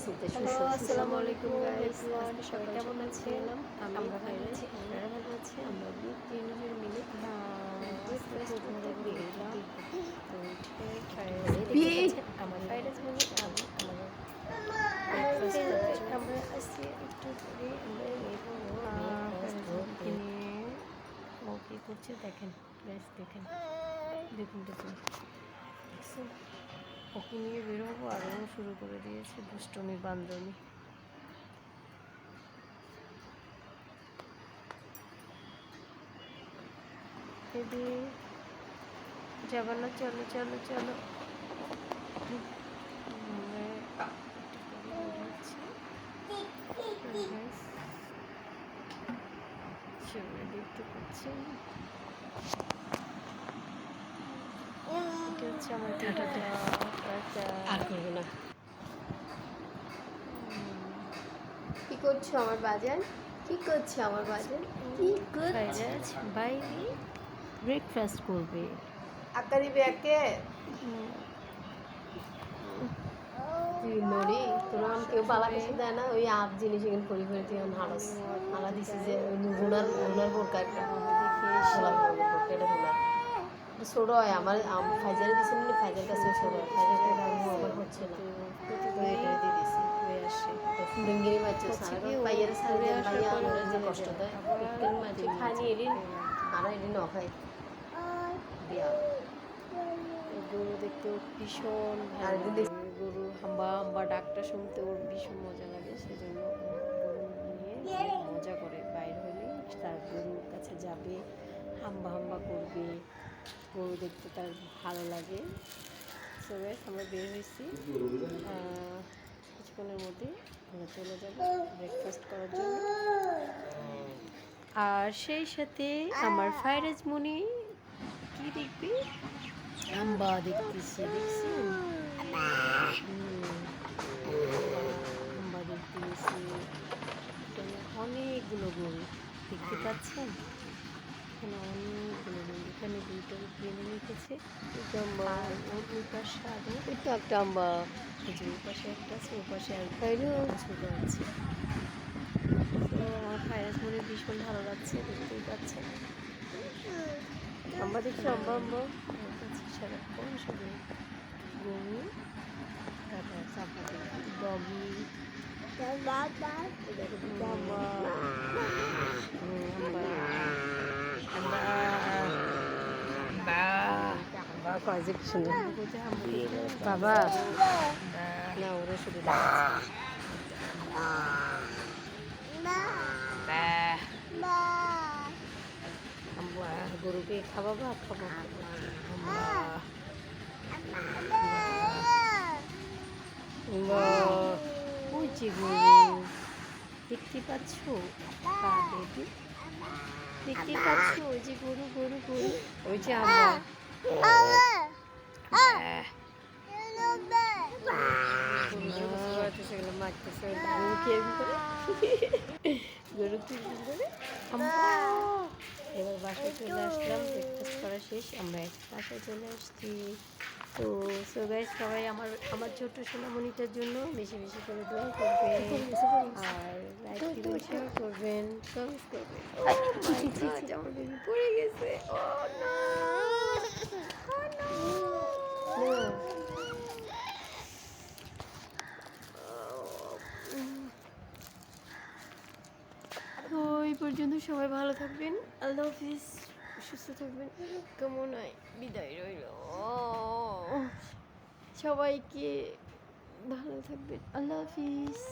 Hello, আসসালামু আলাইকুম guys. আজকে সবাই কেমন আছেন? আমরা ভালো আছি, আপনারা ভালো আছেন? আমরা দুই তিনজন মিলে ব্রেকফাস্ট করতে বেরোলাম। তো উঠে ফ্রাইড রাইস দেখেছেন, আমার ফ্রাইড রাইস মানে আমি আমাদের ব্রেকফাস্ট করতে আমরা আজকে একটু পরে আমরা ফ্রাইড নিয়ে ও কী করছে দেখেন গাইস, দেখেন দেখুন দেখুন দেখছেন, ওকে নিয়ে বেরোবো আর ও শুরু করে দিয়েছে দুষ্টমি বান্দরমি। দিদি যাবার না, চলো চলো চলো। সবাই দেখতে পাচ্ছেন এটা হচ্ছে আমার আর করবো না। কি করছো আমার বাজার? কি করছো আমার বাজার? কি করছো? বাইরে ব্রেকফাস্ট করবে। আক্কা দিবে একে তুই নড়ি তোর আম কেউ পালা কিছু দেয় না, ওই আপ জিনিস এখানে পরি করে তুই হালাস হালা দিছি যে রুনার রুনার বোরকা একটা এটা রুনার ছোট হয় আমার ফাইজারে দিছি না, ফাইজার কাছে ছোট হয়, ফাইজার কাছে আমার হচ্ছে না, তো এটা দিয়ে দিছি ফুডঙ্গিরি মাছ সারা পাইয়ের সারে ভাইয়া আমার যে কষ্ট দেয় ফুটকেন মাছ খানি এদিন আর এদিন নখাই দিয়া গরু দেখতেও ভীষণ ভালো লাগে, গরু হাম্বা হাম্বা ডাকটা শুনতে ওর ভীষণ মজা লাগে, সেজন্য গরু নিয়ে অনেক মজা করে, বাইর হলে তার গরুর কাছে যাবে, হাম্বা হাম্বা করবে, গরু দেখতে তার ভালো লাগে। সো গাইস আমরা বের হয়েছি, কিছুক্ষণের মধ্যে আমরা চলে যাব ব্রেকফাস্ট করার জন্য। আর সেই সাথে আমার ফ্রাইড রাইস মনি কি দেখবি, হাম্বা দেখতেছি, দেখছি হাম্বা দেখতেছি। এখানে অনেকগুলো গরু দেখতে পাচ্ছেন, এখানে অনেকগুলো গরু, এখানে দুইটা কিনে রেখেছে আর ওর দুই পাশে আরও একটা আম্বা এই যে ওই পাশে একটা আছে, ওই পাশে আর ছোটো আছে। তো আমার ফ্রাইড রাইস মনে ভীষণ ভালো লাগছে, দেখতেই পাচ্ছেন। আম্বা দেখছো আম্বা আম্বা আমার কাছে সারাক্ষণ শুধু গরু, তারপর চাপাতি, ডগি, বাবা না ওরা শুধু গরুকে খাওয়াবা ওই যে গরু দেখতে পাচ্ছ, দেখতে পাচ্ছ ওই যে গরু গরু গরু, ওই যে আমরা সেগুলো মারতেছে গরুকে গরুকে এবার বাসায় চলে আসলাম, ব্রেকফাস্ট করা শেষ, আমরা বাসায় চলে আসছি। তো সো গাইস সবাই আমার ছোট্ট সোনামণিটার জন্য বেশি বেশি করে দোয়া করবেন আর লাইক দিবেন, শেয়ার করবেন, কমেন্ট করবেন। আমার বেবি পড়ে গেছে, ও না তো এই পর্যন্ত সবাই ভালো থাকবেন, আল্লাহ হাফিজ, সুস্থ থাকবেন, কামনায় বিদায় রইল, সবাইকে ভালো থাকবেন, আল্লাহ হাফিজ।